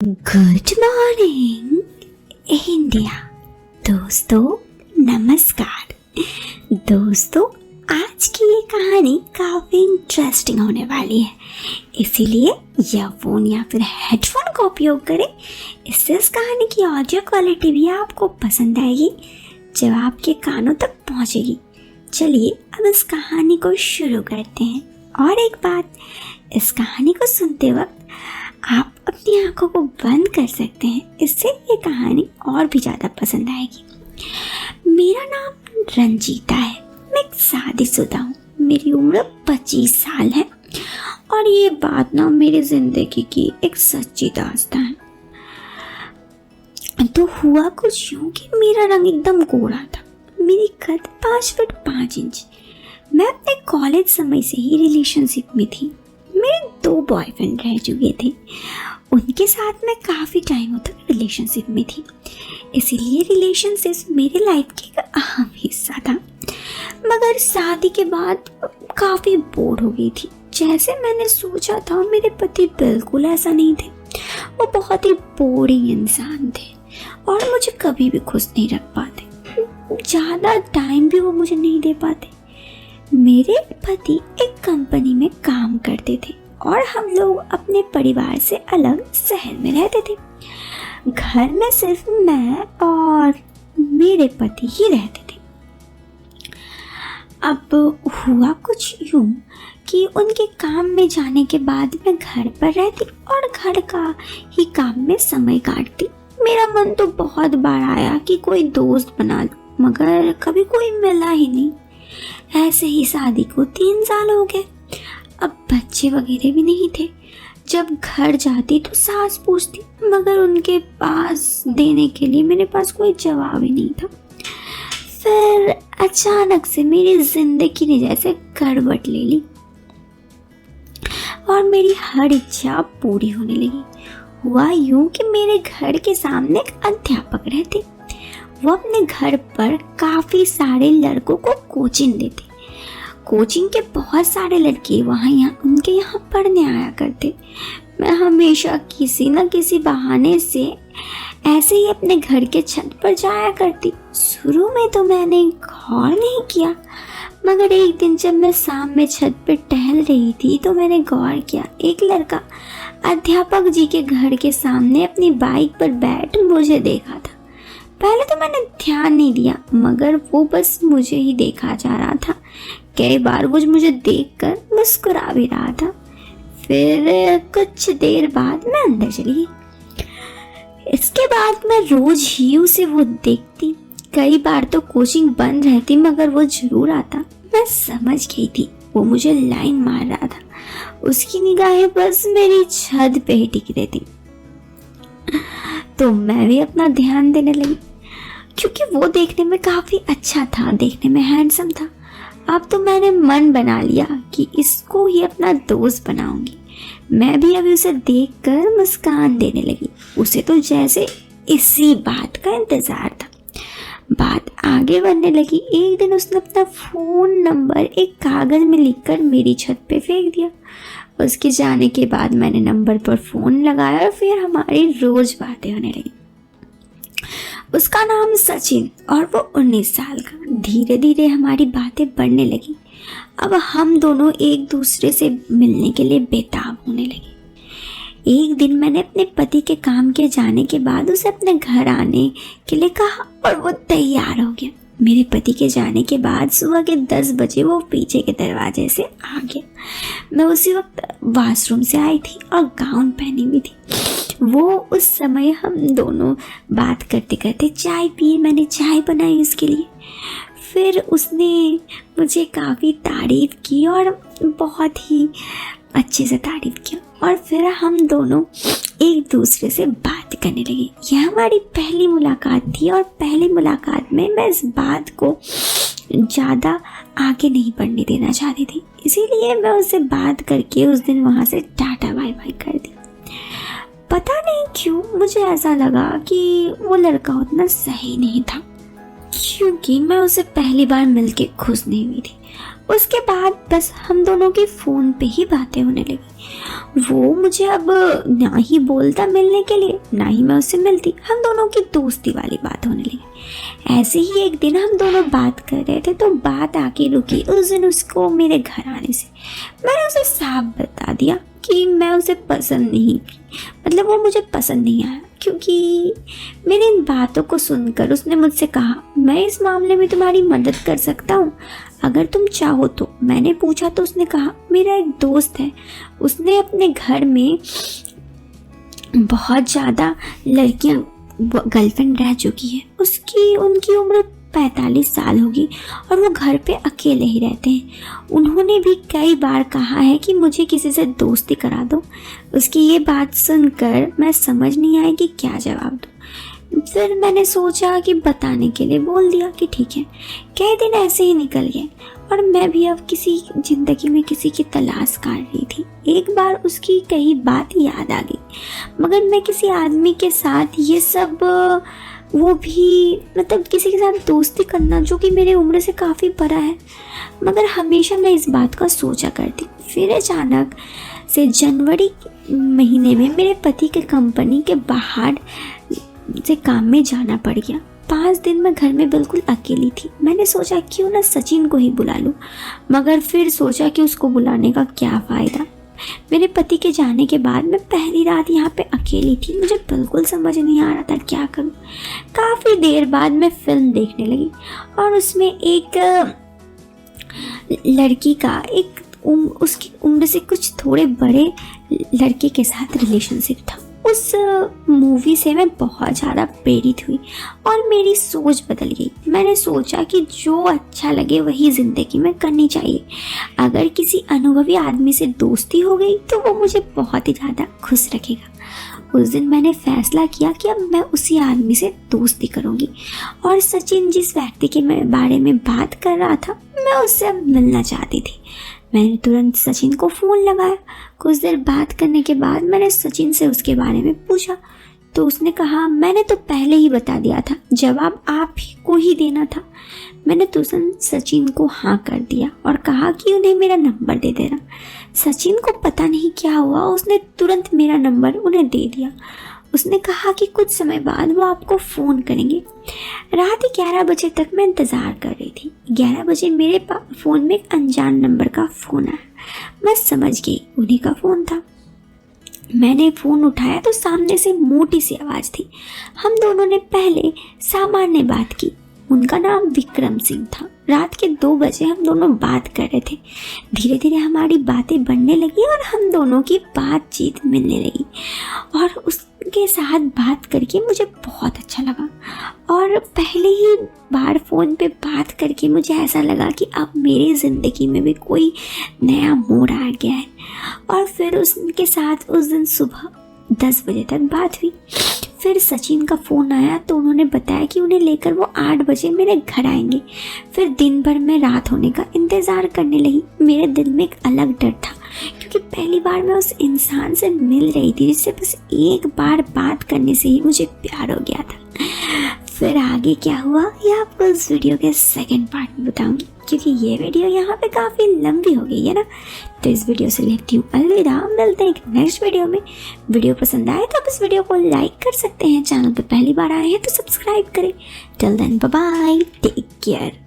Good morning India. दोस्तों नमस्कार। दोस्तों आज की ये कहानी काफ़ी इंटरेस्टिंग होने वाली है, इसीलिए ईयरफोन या फिर हेडफोन का उपयोग करें। इससे इस कहानी की ऑडियो क्वालिटी भी आपको पसंद आएगी जब आपके कानों तक पहुंचेगी। चलिए अब इस कहानी को शुरू करते हैं। और एक बात, इस कहानी को सुनते वक्त आप अपनी आंखों को बंद कर सकते हैं, इससे ये कहानी और भी ज़्यादा पसंद आएगी। मेरा नाम रंजीता है, मैं एक शादीशुदा हूँ। मेरी उम्र 25 साल है और ये बात ना मेरी ज़िंदगी की एक सच्ची दास्तान है। तो हुआ कुछ यूँ कि मेरा रंग एकदम गोरा था, मेरी कद 5 फुट 5 इंच। मैं अपने कॉलेज समय से ही रिलेशनशिप में थी। मेरे 2 बॉयफ्रेंड रह चुके थे, उनके साथ मैं काफ़ी टाइम तक रिलेशनशिप में थी, इसीलिए रिलेशनशिप मेरे लाइफ की एक अहम हिस्सा था। मगर शादी के बाद काफ़ी बोर हो गई थी। जैसे मैंने सोचा था मेरे पति बिल्कुल ऐसा नहीं थे। वो बहुत ही बोरिंग इंसान थे और मुझे कभी भी खुश नहीं रख पाते। ज़्यादा टाइम भी वो मुझे नहीं दे पाते। मेरे पति एक कंपनी में काम करते थे और हम लोग अपने परिवार से अलग शहर में रहते थे। घर में सिर्फ मैं और मेरे पति ही रहते थे। अब हुआ कुछ यूं कि उनके काम में जाने के बाद मैं घर पर रहती और घर का ही काम में समय काटती। मेरा मन तो बहुत बार आया कि कोई दोस्त बना लूं, मगर कभी कोई मिला ही नहीं। ऐसे ही शादी को 3 साल हो गए। अब बच्चे वगैरह भी नहीं थे। जब घर जाती तो सास पूछती, मगर उनके पास देने के लिए मेरे पास कोई जवाब ही नहीं था। फिर अचानक से मेरी जिंदगी ने जैसे करवट ले ली और मेरी हर इच्छा पूरी होने लगी। हुआ यूं कि मेरे घर के सामने एक अध्यापक रहते। वो अपने घर पर काफ़ी सारे लड़कों को कोचिंग देते। कोचिंग के बहुत सारे लड़के उनके यहाँ पढ़ने आया करते। मैं हमेशा किसी न किसी बहाने से ऐसे ही अपने घर के छत पर जाया करती। शुरू में तो मैंने गौर नहीं किया, मगर एक दिन जब मैं शाम में छत पर टहल रही थी तो मैंने गौर किया, एक लड़का अध्यापक जी के घर के सामने अपनी बाइक पर बैठ मुझे देखा था। पहले तो मैंने ध्यान नहीं दिया, मगर वो बस मुझे ही देखा जा रहा था। कई बार वो मुझे देखकर मुस्कुरा भी रहा था। फिर कुछ देर बाद मैं अंदर चली गई। इसके बाद मैं रोज ही उसे वो देखती। कई बार तो कोचिंग बंद रहती, मगर वो जरूर आता। मैं समझ गई थी वो मुझे लाइन मार रहा था। उसकी निगाहें बस मेरी छत पे ही टिकी रहती। तो मैं भी अपना ध्यान देने लगी, क्योंकि वो देखने में काफ़ी अच्छा था, देखने में हैंडसम था। अब तो मैंने मन बना लिया कि इसको ही अपना दोस्त बनाऊंगी। मैं भी अभी उसे देखकर मुस्कान देने लगी। उसे तो जैसे इसी बात का इंतज़ार था। बात आगे बढ़ने लगी। एक दिन उसने अपना फ़ोन नंबर एक कागज़ में लिखकर मेरी छत पे फेंक दिया। उसके जाने के बाद मैंने नंबर पर फ़ोन लगाया और फिर हमारी रोज़ बातें होने लगी। उसका नाम सचिन और वो 19 साल का। धीरे धीरे हमारी बातें बढ़ने लगी। अब हम दोनों एक दूसरे से मिलने के लिए बेताब होने लगे। एक दिन मैंने अपने पति के काम के जाने के बाद उसे अपने घर आने के लिए कहा और वो तैयार हो गया। मेरे पति के जाने के बाद सुबह के 10 बजे वो पीछे के दरवाजे से आ गया। मैं उसी वक्त वॉशरूम से आई थी और गाउन पहनी हुई थी। वो उस समय हम दोनों बात करते करते चाय पिए। मैंने चाय बनाई उसके लिए। फिर उसने मुझे काफ़ी तारीफ़ की और बहुत ही अच्छे से तारीफ़ किया और फिर हम दोनों एक दूसरे से बात करने लगे। यह हमारी पहली मुलाकात थी और पहली मुलाकात में मैं इस बात को ज़्यादा आगे नहीं बढ़ने देना चाहती थी, इसीलिए मैं उससे बात करके उस दिन वहाँ से टाटा बाय बाय कर दी। पता नहीं क्यों मुझे ऐसा लगा कि वो लड़का उतना सही नहीं था, क्योंकि मैं उसे पहली बार मिलके खुश नहीं हुई थी। उसके बाद बस हम दोनों की फ़ोन पे ही बातें होने लगी। वो मुझे अब ना ही बोलता मिलने के लिए, ना ही मैं उससे मिलती। हम दोनों की दोस्ती वाली बात होने लगी। ऐसे ही एक दिन हम दोनों बात कर रहे थे तो बात आके रुकी उस दिन उसको मेरे घर आने से। मैंने उसे साफ बता दिया कि मैं उसे पसंद नहीं की, मतलब वो मुझे पसंद नहीं आया, क्योंकि मेरी इन बातों को सुनकर उसने मुझसे कहा, मैं इस मामले में तुम्हारी मदद कर सकता हूँ अगर तुम चाहो तो। मैंने पूछा तो उसने कहा, मेरा एक दोस्त है, उसने अपने घर में बहुत ज़्यादा लड़कियाँ गर्लफ्रेंड रह चुकी है, उनकी उम्र 45 साल होगी और वो घर पे अकेले ही रहते हैं। उन्होंने भी कई बार कहा है कि मुझे किसी से दोस्ती करा दो। उसकी ये बात सुनकर मैं समझ नहीं आई कि क्या जवाब दूँ। फिर मैंने सोचा कि बताने के लिए बोल दिया कि ठीक है। कई दिन ऐसे ही निकल गए और मैं भी अब ज़िंदगी में किसी की तलाश कर रही थी। एक बार उसकी कई बात याद आ गई, मगर मैं किसी आदमी के साथ ये सब, वो भी मतलब किसी के साथ दोस्ती करना जो कि मेरे उम्र से काफ़ी बड़ा है, मगर हमेशा मैं इस बात का सोचा करती। फिर अचानक से जनवरी महीने में मेरे पति के कंपनी के बाहर से काम में जाना पड़ गया। 5 दिन मैं घर में बिल्कुल अकेली थी। मैंने सोचा क्यों ना सचिन को ही बुला लूँ, मगर फिर सोचा कि उसको बुलाने का क्या फ़ायदा। मेरे पति के जाने के बाद मैं पहली रात यहाँ पे अकेली थी। मुझे बिल्कुल समझ नहीं आ रहा था क्या करूँ। काफ़ी देर बाद मैं फिल्म देखने लगी और उसमें एक लड़की का उसकी उम्र से कुछ थोड़े बड़े लड़के के साथ रिलेशनशिप था। उस मूवी से मैं बहुत ज़्यादा प्रेरित हुई और मेरी सोच बदल गई। मैंने सोचा कि जो अच्छा लगे वही ज़िंदगी में करनी चाहिए। अगर किसी अनुभवी आदमी से दोस्ती हो गई तो वो मुझे बहुत ही ज़्यादा खुश रखेगा। उस दिन मैंने फैसला किया कि अब मैं उसी आदमी से दोस्ती करूँगी और सचिन जिस व्यक्ति के बारे में बात कर रहा था, मैं उससे अब मिलना चाहती थी। मैंने तुरंत सचिन को फ़ोन लगाया। कुछ देर बात करने के बाद मैंने सचिन से उसके बारे में पूछा तो उसने कहा, मैंने तो पहले ही बता दिया था, जवाब आप ही को ही देना था। मैंने तुरंत सचिन को हाँ कर दिया और कहा कि उन्हें मेरा नंबर दे देना। सचिन को पता नहीं क्या हुआ, उसने तुरंत मेरा नंबर उन्हें दे दिया। उसने कहा कि कुछ समय बाद वो आपको फ़ोन करेंगे। रात 11 बजे तक मैं इंतज़ार कर रही थी। 11 बजे मेरे फ़ोन में एक अनजान नंबर का फ़ोन आया। मैं समझ गई उन्हीं का फ़ोन था। मैंने फ़ोन उठाया तो सामने से मोटी सी आवाज़ थी। हम दोनों ने पहले सामान्य बात की। उनका नाम विक्रम सिंह था। रात के 2 बजे हम दोनों बात कर रहे थे। धीरे धीरे हमारी बातें बढ़ने लगी और हम दोनों की बातचीत मिलने लगी और उसके साथ बात करके मुझे बहुत अच्छा लगा। और पहले ही बार फ़ोन पे बात करके मुझे ऐसा लगा कि अब मेरी ज़िंदगी में भी कोई नया मोड़ आ गया है। और फिर उसके साथ उस दिन सुबह 10 बजे तक बात हुई। फिर सचिन का फ़ोन आया तो उन्होंने बताया कि उन्हें लेकर वो 8 बजे मेरे घर आएंगे। फिर दिन भर मैं रात होने का इंतज़ार करने लगी। मेरे दिल में एक अलग डर था, क्योंकि पहली बार मैं उस इंसान से मिल रही थी जिससे बस एक बार बात करने से ही मुझे प्यार हो गया था। फिर आगे क्या हुआ ये आपको इस वीडियो के सेकंड पार्ट में बताऊंगी, क्योंकि ये वीडियो यहाँ पे काफ़ी लंबी हो गई है ना। तो इस वीडियो से लेती हूँ अलविदा। मिलते हैं एक नेक्स्ट वीडियो में। वीडियो पसंद आए तो आप इस वीडियो को लाइक कर सकते हैं। चैनल पे पहली बार आए हैं तो सब्सक्राइब करें। Till then bye bye, take care.